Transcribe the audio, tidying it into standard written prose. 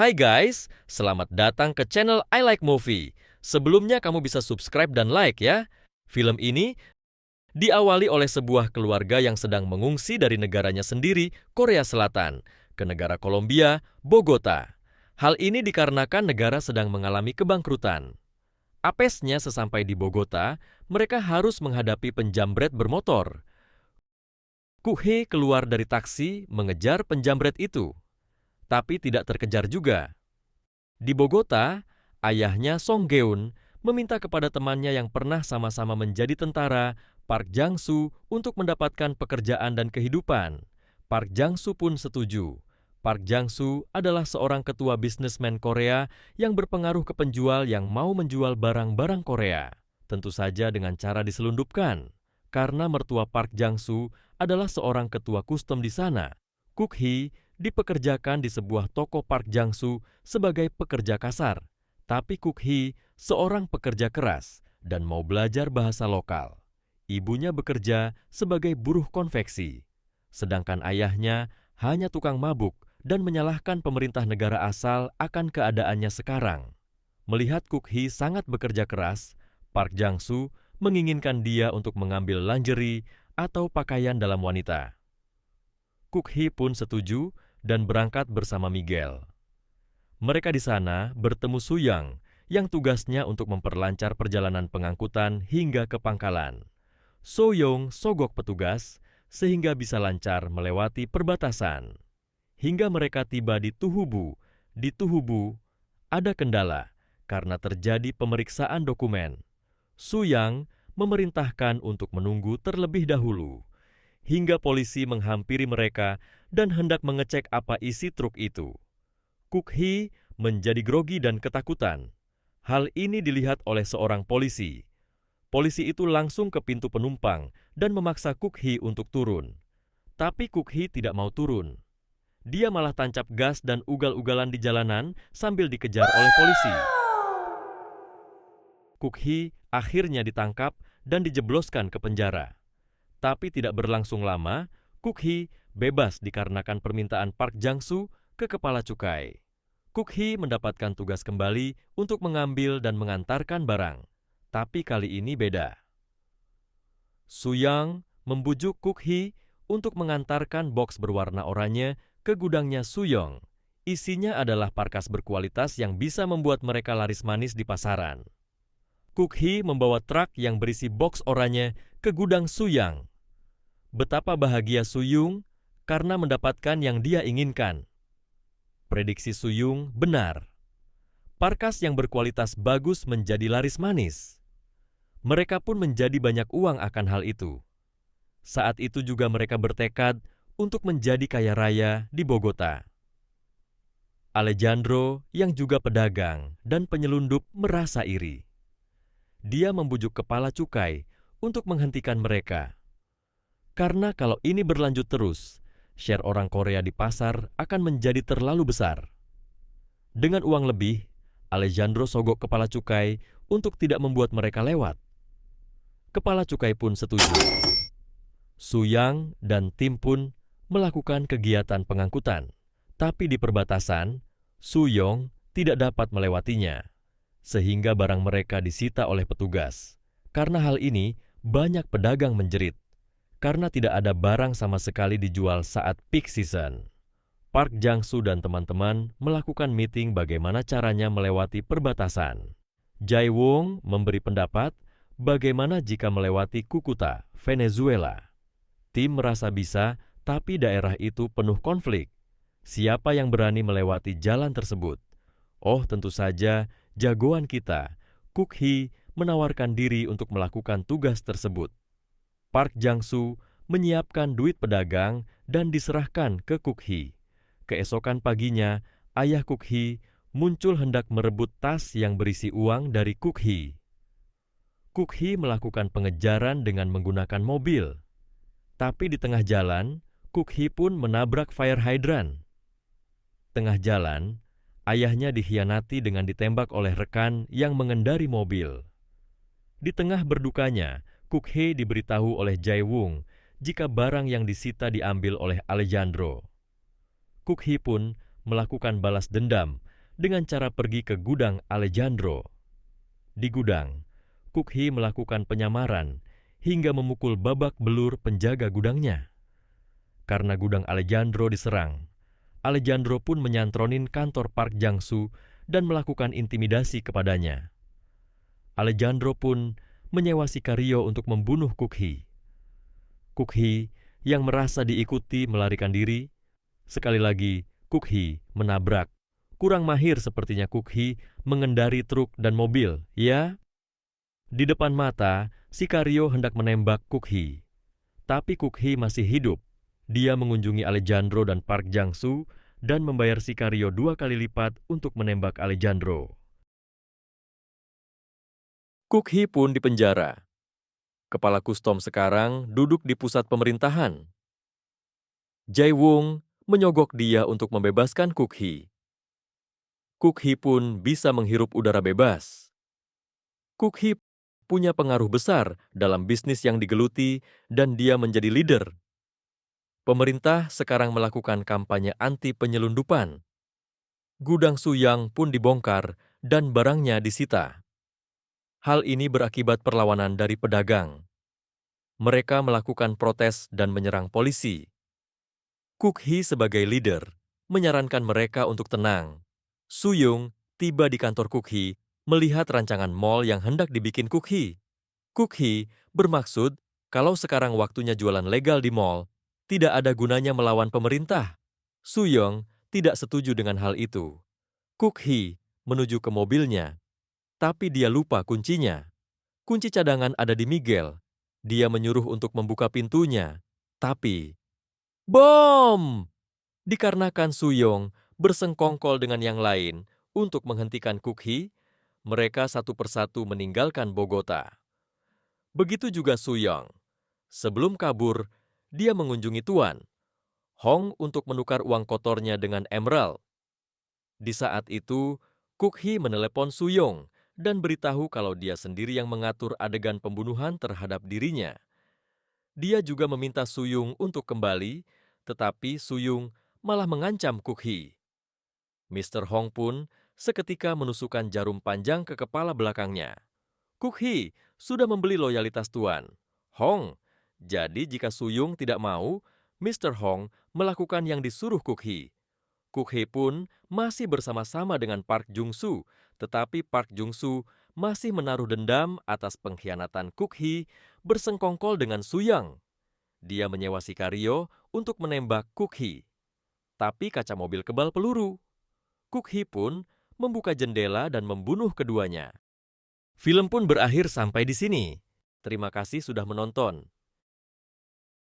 Hai guys, selamat datang ke channel I Like Movie. Sebelumnya kamu bisa subscribe dan like ya. Film ini diawali oleh sebuah keluarga yang sedang mengungsi dari negaranya sendiri, Korea Selatan, ke negara Kolombia, Bogota. Hal ini dikarenakan negara sedang mengalami kebangkrutan. Apesnya sesampai di Bogota, mereka harus menghadapi penjambret bermotor. Kuk-hee keluar dari taksi mengejar penjambret itu, tapi tidak terkejar juga. Di Bogota, ayahnya Song Geun meminta kepada temannya yang pernah sama-sama menjadi tentara, Park Jang-soo, untuk mendapatkan pekerjaan dan kehidupan. Park Jang-soo pun setuju. Park Jang-soo adalah seorang ketua bisnismen Korea yang berpengaruh ke penjual yang mau menjual barang-barang Korea. Tentu saja dengan cara diselundupkan. Karena mertua Park Jang-soo adalah seorang ketua kustom di sana, Kuk-hee dipekerjakan di sebuah toko Park Jang-soo sebagai pekerja kasar. Tapi Kuk-hee seorang pekerja keras dan mau belajar bahasa lokal. Ibunya bekerja sebagai buruh konveksi, sedangkan ayahnya hanya tukang mabuk dan menyalahkan pemerintah negara asal akan keadaannya sekarang. Melihat Kuk-hee sangat bekerja keras, Park Jang-soo menginginkan dia untuk mengambil lingerie atau pakaian dalam wanita. Kuk-hee pun setuju dan berangkat bersama Miguel. Mereka di sana bertemu Suyang yang tugasnya untuk memperlancar perjalanan pengangkutan hingga ke pangkalan. Soyong sogok petugas sehingga bisa lancar melewati perbatasan. Hingga mereka tiba di Tuhubu. Di Tuhubu ada kendala karena terjadi pemeriksaan dokumen. Suyang memerintahkan untuk menunggu terlebih dahulu, hingga polisi menghampiri mereka dan hendak mengecek apa isi truk itu. Kuk-hee menjadi grogi dan ketakutan. Hal ini dilihat oleh seorang polisi. Polisi itu langsung ke pintu penumpang dan memaksa Kuk-hee untuk turun. Tapi Kuk-hee tidak mau turun. Dia malah tancap gas dan ugal-ugalan di jalanan sambil dikejar oleh polisi. Kuk-hee akhirnya ditangkap dan dijebloskan ke penjara. Tapi tidak berlangsung lama, Kuk-hee bebas dikarenakan permintaan Park Jang-soo ke kepala cukai. Kuk-hee mendapatkan tugas kembali untuk mengambil dan mengantarkan barang. Tapi kali ini beda. Suyang membujuk Kuk-hee untuk mengantarkan box berwarna oranye ke gudangnya Suyong. Isinya adalah parkas berkualitas yang bisa membuat mereka laris manis di pasaran. Kuk-hee membawa truk yang berisi box oranye ke gudang Suyang. Betapa bahagia Suyung karena mendapatkan yang dia inginkan. Prediksi Suyung benar. Parkas yang berkualitas bagus menjadi laris manis. Mereka pun menjadi banyak uang akan hal itu. Saat itu juga mereka bertekad untuk menjadi kaya raya di Bogota. Alejandro yang juga pedagang dan penyelundup merasa iri. Dia membujuk kepala cukai untuk menghentikan mereka. Karena kalau ini berlanjut terus, share orang Korea di pasar akan menjadi terlalu besar. Dengan uang lebih, Alejandro sogok kepala cukai untuk tidak membuat mereka lewat. Kepala cukai pun setuju. Suyang dan tim pun melakukan kegiatan pengangkutan. Tapi di perbatasan, Suyong tidak dapat melewatinya, sehingga barang mereka disita oleh petugas. Karena hal ini, banyak pedagang menjerit, karena tidak ada barang sama sekali dijual saat peak season. Park Jang-soo dan teman-teman melakukan meeting bagaimana caranya melewati perbatasan. Jae-wong memberi pendapat bagaimana jika melewati Kukuta, Venezuela. Tim merasa bisa, tapi daerah itu penuh konflik. Siapa yang berani melewati jalan tersebut? Oh, tentu saja jagoan kita, Kuk-hee, menawarkan diri untuk melakukan tugas tersebut. Park Jang-soo menyiapkan duit pedagang dan diserahkan ke Kuk-hee. Keesokan paginya, ayah Kuk-hee muncul hendak merebut tas yang berisi uang dari Kuk-hee. Kuk-hee melakukan pengejaran dengan menggunakan mobil. Tapi di tengah jalan, Kuk-hee pun menabrak fire hydrant. Tengah jalan, ayahnya dikhianati dengan ditembak oleh rekan yang mengendari mobil. Di tengah berdukanya, Kuk-hee diberitahu oleh Jae-wong jika barang yang disita diambil oleh Alejandro. Kuk-hee pun melakukan balas dendam dengan cara pergi ke gudang Alejandro. Di gudang, Kuk Hee melakukan penyamaran hingga memukul babak belur penjaga gudangnya. Karena gudang Alejandro diserang, Alejandro pun menyantronin kantor Park Jang-soo dan melakukan intimidasi kepadanya. Alejandro pun menyewa Sicario untuk membunuh Kuk Hee. Kuk Hee yang merasa diikuti melarikan diri. Sekali lagi, Kuk Hee menabrak. Kurang mahir sepertinya Kuk Hee mengendari truk dan mobil, ya? Di depan mata, Sicario hendak menembak Kuk Hee. Tapi Kuk Hee masih hidup. Dia mengunjungi Alejandro dan Park Jang-soo dan membayar Sicario 2 kali lipat untuk menembak Alejandro. Kuk Hee pun dipenjara. Kepala kustom sekarang duduk di pusat pemerintahan. Jae-woong menyogok dia untuk membebaskan Kuk Hee. Kuk Hee pun bisa menghirup udara bebas. Kuk Hee punya pengaruh besar dalam bisnis yang digeluti dan dia menjadi leader. Pemerintah sekarang melakukan kampanye anti penyelundupan. Gudang Suyang pun dibongkar dan barangnya disita. Hal ini berakibat perlawanan dari pedagang. Mereka melakukan protes dan menyerang polisi. Kuk Hee sebagai leader menyarankan mereka untuk tenang. Suyung tiba di kantor Kuk Hee melihat rancangan mall yang hendak dibikin Kuk Hee. Kuk Hee bermaksud kalau sekarang waktunya jualan legal di mall, tidak ada gunanya melawan pemerintah. Suyung tidak setuju dengan hal itu. Kuk Hee menuju ke mobilnya, tapi dia lupa kuncinya. Kunci cadangan ada di Miguel. Dia menyuruh untuk membuka pintunya, tapi bom! Dikarenakan Suyung bersengkongkol dengan yang lain untuk menghentikan Kuk Hee, mereka satu persatu meninggalkan Bogota. Begitu juga Suyung. Sebelum kabur, dia mengunjungi Tuan Hong untuk menukar uang kotornya dengan emerald. Di saat itu, Kuk Hee menelepon Suyung dan beritahu kalau dia sendiri yang mengatur adegan pembunuhan terhadap dirinya. Dia juga meminta Suyung untuk kembali, tetapi Suyung malah mengancam Kuk Hee. Mr. Hong pun seketika menusukkan jarum panjang ke kepala belakangnya. Kuk Hee sudah membeli loyalitas Tuan Hong, jadi jika Suyung tidak mau, Mr. Hong melakukan yang disuruh Kuk Hee. Kuk Hee pun masih bersama-sama dengan Park Jung-soo, tetapi Park Jung-soo masih menaruh dendam atas pengkhianatan Kuk Hee bersengkongkol dengan Suyang. Dia menyewa Sicario untuk menembak Kuk Hee. Tapi kaca mobil kebal peluru. Kuk Hee pun membuka jendela dan membunuh keduanya. Film pun berakhir sampai di sini. Terima kasih sudah menonton.